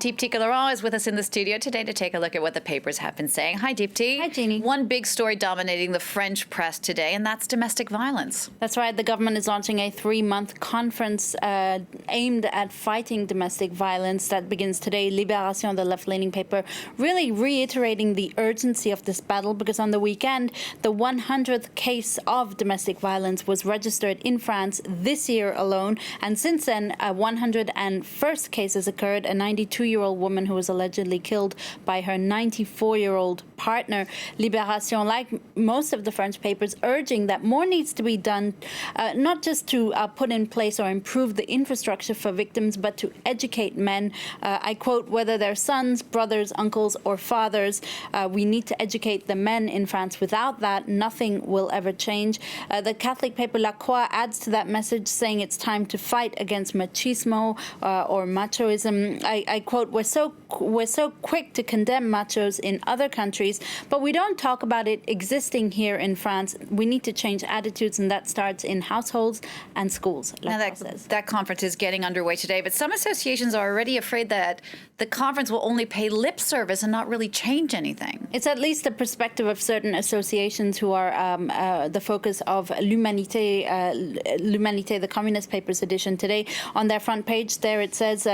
Deepti Laurent is with us in the studio today to take a look at what the papers have been saying. Hi, Deepti. Hi, Jeannie. One big story dominating the French press today, and that's domestic violence. That's right. The government is launching a 3-month conference aimed at fighting domestic violence that begins today. Libération, the left-leaning paper, really reiterating the urgency of this battle because on the weekend, the 100th case of domestic violence was registered in France this year alone. And since then, 101st cases occurred. A 92-year-old woman who was allegedly killed by her 94-year-old partner. Libération, like most of the French papers, urging that more needs to be done, not just to put in place or improve the infrastructure for victims, but to educate men. I quote, whether they're sons, brothers, uncles, or fathers, we need to educate the men in France. Without that, nothing will ever change. The Catholic paper La Croix adds to that message, saying it's time to fight against machismo or machoism. I quote, we're so quick to condemn machos in other countries, but we don't talk about it existing here in France. We need to change attitudes, and that starts in households and schools. Now that conference is getting underway today, but some associations are already afraid that the conference will only pay lip service and not really change anything. It's at least the perspective of certain associations who are the focus of L'Humanité, the Communist Papers edition today. On their front page there it says,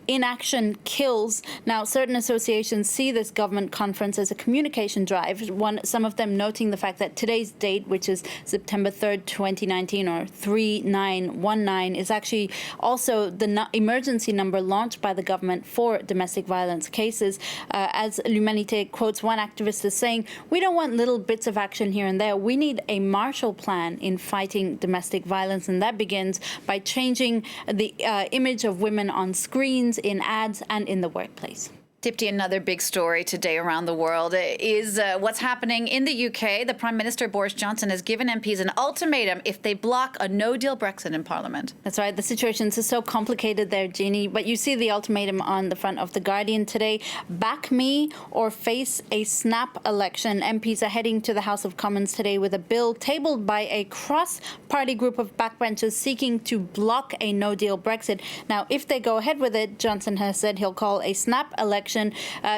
inaction kills. Now, certain associations see this government conference as a communication drive, some of them noting the fact that today's date, which is September 3rd, 2019, or 3919, is actually also the emergency number launched by the government for domestic violence cases. As L'Humanité quotes one activist as saying, we don't want little bits of action here and there. We need a Marshall Plan in fighting domestic violence, and that begins by changing the image of women on screens, in ads, and in the workplace. Deepti, another big story today around the world is what's happening in the UK. The Prime Minister, Boris Johnson, has given MPs an ultimatum if they block a no-deal Brexit in Parliament. That's right. The situation is so complicated there, Jeannie. But you see the ultimatum on the front of The Guardian today. Back me or face a snap election. MPs are heading to the House of Commons today with a bill tabled by a cross-party group of backbenchers seeking to block a no-deal Brexit. Now, if they go ahead with it, Johnson has said he'll call a snap election.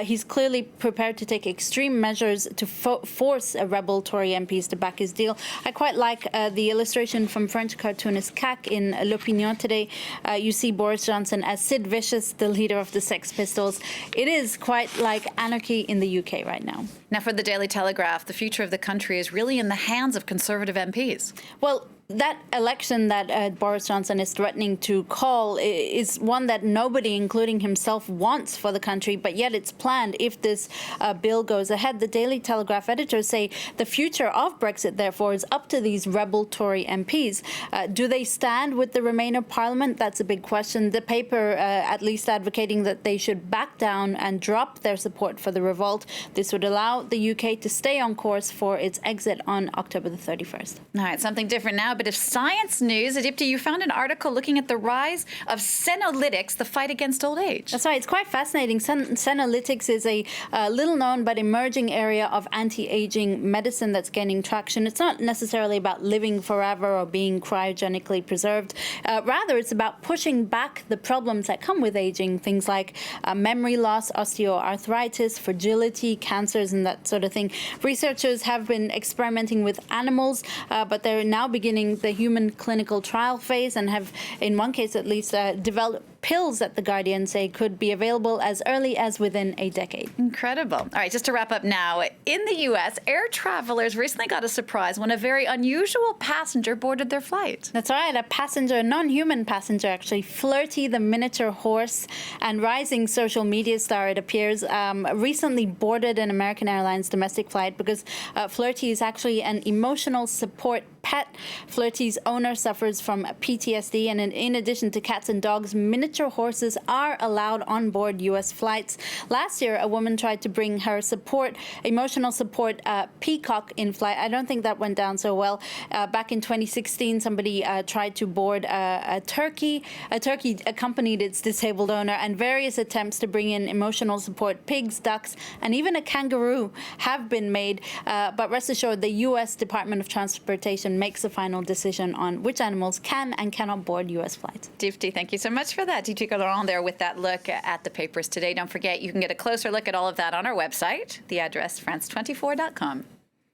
He's clearly prepared to take extreme measures to force rebel Tory MPs to back his deal. I quite like the illustration from French cartoonist Cac in L'Opinion today. You see Boris Johnson as Sid Vicious, the leader of the Sex Pistols. It is quite like anarchy in the UK right now. Now, for the Daily Telegraph, the future of the country is really in the hands of Conservative MPs. Well, that election that Boris Johnson is threatening to call is one that nobody, including himself, wants for the country, but yet it's planned if this bill goes ahead. The Daily Telegraph editors say the future of Brexit, therefore, is up to these rebel Tory MPs. Do they stand with the Remainer Parliament? That's a big question. The paper at least advocating that they should back down and drop their support for the revolt. This would allow the UK to stay on course for its exit on October the 31st. All right, something different now. But if science news, Deepti, you found an article looking at the rise of senolytics, the fight against old age. That's right. It's quite fascinating. Senolytics is a little-known but emerging area of anti-aging medicine that's gaining traction. It's not necessarily about living forever or being cryogenically preserved. Rather, it's about pushing back the problems that come with aging, things like memory loss, osteoarthritis, fragility, cancers, and that sort of thing. Researchers have been experimenting with animals, but they're now beginning the human clinical trial phase and have, in one case at least, developed pills that The Guardian say could be available as early as within a decade. Incredible. All right, just to wrap up now, in the U.S., air travelers recently got a surprise when a very unusual passenger boarded their flight. That's right, a passenger, non-human passenger actually, Flirty the miniature horse and rising social media star, it appears, recently boarded an American Airlines domestic flight because Flirty is actually an emotional support pet. Flirty's owner suffers from PTSD, and in addition to cats and dogs, miniature horses are allowed on board U.S. flights. Last year, a woman tried to bring her emotional support peacock in flight. I don't think that went down so well. Back in 2016, somebody tried to board a turkey. A turkey accompanied its disabled owner, and various attempts to bring in emotional support pigs, ducks, and even a kangaroo have been made. But rest assured, the U.S. Department of Transportation makes the final decision on which animals can and cannot board U.S. flights. Dipti, thank you so much for that. Dipti Laurent there with that look at the papers today. Don't forget, you can get a closer look at all of that on our website, the address france24.com.